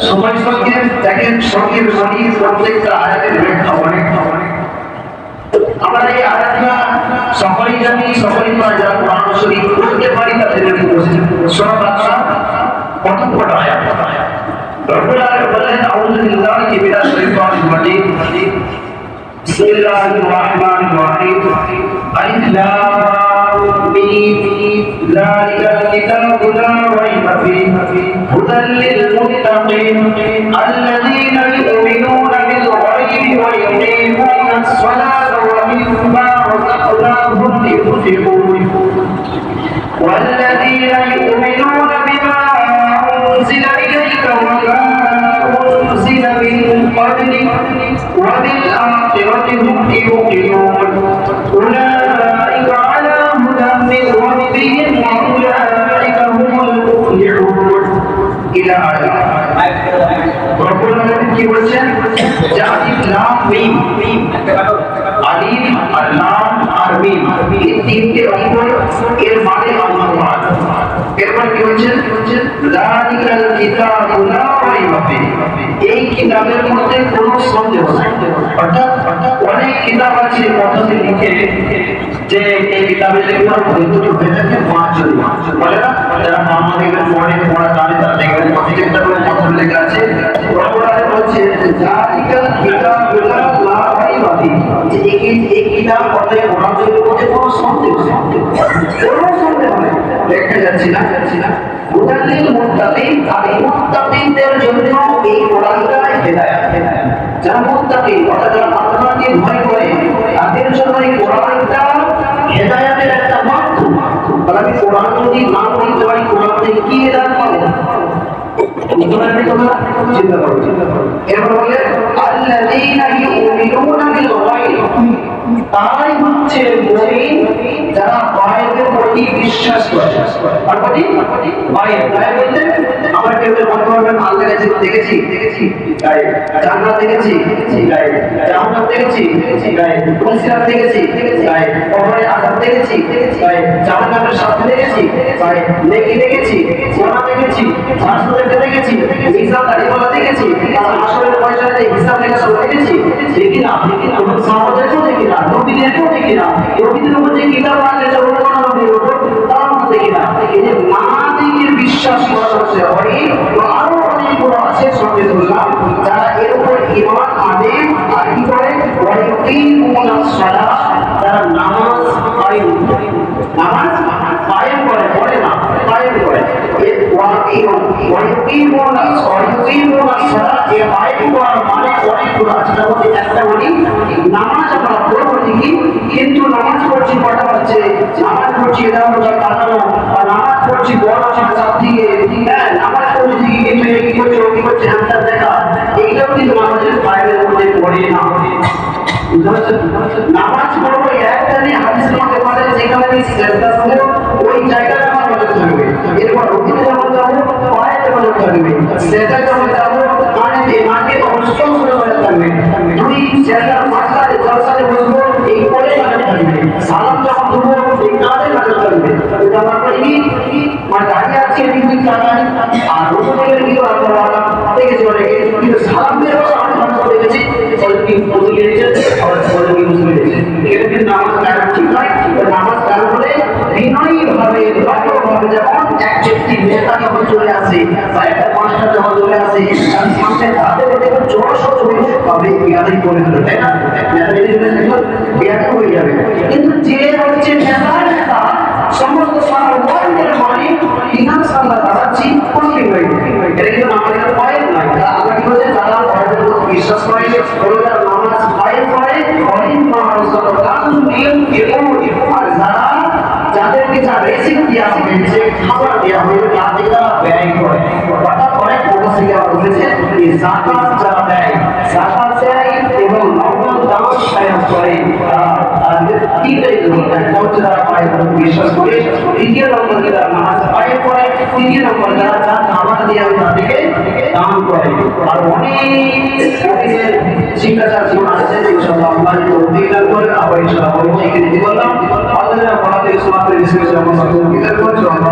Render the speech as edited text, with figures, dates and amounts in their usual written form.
সময় সঙ্গে দেখেন সঙ্গের সঙ্গীত প্রত্যেকটা আয়াতের ব্যাখ্যা অনেক আমরা এই আয়াতটা সকলেই জানি সকলেই যারা কোরআন শরীফ পড়তে পারি তাদের জন্য সূরা বাকারা প্রথম কটা আয়াত রব্বুল আলামিন বলেন আউযু বিল্লাহি মিনাশ শাইতানির রাজিম বিসমিল্লাহির রাহমানির রাহিম আলিফ লাম মিম যালিকাল কিতাবু লা রাইবা ফীহি হুদাল লিল মুত্তাকিন আল্লাযীনা ইউমিনুনা বিল গায়বি ওয়া yuqimuনাস সালাতা ওয়া মিম্মা রাযাকনাহুম ينفقون والذين يؤمنون بما أنزل إليك وما أنزل من قبلك وبالآخرة هم يوقنون أولئك على هدى من ربهم وأولئك هم المفلحون إلى آخره রব্বুল আলামিন কি বলেছেন যে আলিফ লাম মিম আলিফ আর লাম আর মিম এই তিনটে অক্ষর এর মানে আল্লাহ এরপর কি বলেছেন যালিকাল কিতাবু লা রাইবা ফীহি এই কিতাবের মধ্যে কোনো সন্দেহ নেই অর্থাৎ অনেক কিতাব আছে পদ্ধতি লিখে যে এই কিতাবে লেখার পদ্ধতি হয়ে থাকে মাঝুরি বলে না যারা আমাদের পড়া জানে তারা দেখবেন প্রত্যেকটা করে কথা লেখা আছে ওরা বলছে যালিকাল কিতাবু লা রাইবা ফীহি যে এই কিতাব পড়তে কোরআনের মধ্যে কোনো সন্দেহ নেই দেখা যাচ্ছে না হুদাল মুত্তাকিন আর এই মুত্তাকিনদের জন্য এই কোরআনটা হেদায়েত যারা মুত্তাকিন অর্থাৎ যারা আল্লাহকে ভয় করে তাদের জন্য এই কোরআনটা হেদায়েতের একটা মাধ্যম তাহলে আমি কোরআন যদি না পড়তে পারি কোরআন থেকে কি হেদায়েত পাবো চিন্তা করো এরপর বলে আল্লাযীনা ইউমিনুনা বিল গায়ব তারাই হচ্ছে মুমিন যারা গায়বের প্রতি বিশ্বাস করে আর বলি গায়ব বলতে আমরা কেউ বলতে পারবেন আল্লাহর কাছে দেখেছি গায়ব জান্নাত দেখেছি গায়ব জাহান্নাম দেখেছি গায়ব পুরস্কার দেখেছি গায়ব কবরে আযাব দেখেছি গায়ব জাহান্নামের শাস্তি দেখেছি গায়ব নেকি দেখেছি গুনাহ দেখেছি শাস্তি দেখেছি হিসাব তারিখগুলো দেখেছি আসলের পয়সা দিয়ে হিসাব লেখা সব দেখেছি দেখি না আমরা সমাজেও দেখি না নবীদেরকেও দেখি না নবীদের উপর যে কিতাব আছে সেগুলো কোনো নবীর উপর তাও দেখি না এই যে নামাদিকে বিশ্বাস করা হচ্ছে আরো অনেকগুলো আছে সঙ্গে বললাম যারা এর উপর ঈমান আনে আর কি করে ওয়াকিমুনাস সালাহ তারা নামাজ কায়েম করে পড়ে না কায়েম করে ওয়াকিমুনাস সালাহ এই কায়েম করার মানে অনেকগুলো আছে তার মধ্যে একটা বলি নামাজ আমরা পড়বো ঠিকই কিন্তু নামাজ পড়ছি কটা হচ্ছে নামাজ পড়ছি এটা হলো কাটানো বা নামাজ পড়ছি বড় চাপ দিয়ে হ্যাঁ নামাজ পড়ছি ঠিকই কিন্তু কি করছে হামটা দেখা এইটাও কিন্তু নামাজের কায়েমের মধ্যে পড়ে না নামাজ পড়বো একটা নিয়ে হাদিস আমাকে বলে যেখানে সেজদা হবে ওই জায়গাটা আমার নজর থাকবে এরপর রুকুতে যখন যাবো পায়ে নজর থাকবে সেজদা যখন যাবো মাকে অবশ্যই নজর থাকবে দুই সেজদার মাঝখানে জলসাতে বসবো এই কোলে নজর থাকবে সালাম যখন দেবো এই কাঁধে নজর থাকবে এটা আমরা করি মানে দাঁড়িয়ে আছে এদিকে তাকাই আর রুকুতে গিয়ে আমরা দেখেছি অনেকে কিন্তু সালাম দেওয়ার সময় আমরা দেখেছি কি বুঝে গিয়েছে আর বলে কি বুঝে গিয়েছে এটা কিন্তু নামাজ কাটা ঠিক নয় নামাজ কাটা হলে বিনয়ীভাবে ভাবে যখন এক ব্যক্তি নেতা যখন চলে আসে বা একটা মাস্টার যখন চলে আসে তার সামনে তাদের দেখে জোরসোরে ভাবে বিয়াদি করে হলো তাই না বিয়াদি হয়ে যাবে কিন্তু যে হচ্ছে নেতা সমস্ত সারা ওয়ার্ল্ডের মালিক ইনাম সাল্লাহ দাঁড়াচ্ছি কোনটি হয়ে এটা কিন্তু আমাদের ভয় নয় আল্লাহ কি বলছে তারা ভয়ের উপর বিশ্বাস করে ওরা নামাজ ভয় করে অনেক মানুষ আর যারা যাদেরকে যা রেসিপি দেওয়া হয়েছে খাবার দেওয়া হয়েছে তার দিকে তারা ব্যয় করে অর্থাৎ অনেক প্রবাসী বলেছে যে জাকাত যারা দেয় জাকাত দেয় এবং নগদ দান সাহায্য করে বিশ্বাস করে দ্বিতীয় নম্বর যারা নামাজ আদায় করে তৃতীয় নম্বর যারা যা খাবার দেওয়া হয় তাদেরকে দান করে আর অনেক শিক্ষাচার জীবন আছে যেসব আল্লাহ অধিকার করে আবার ইনশাআল্লাহ অনেক বললাম আল্লাহ পড়াতে সমাজের বিশেষ আমরা সকল অধিকার করছি আমরা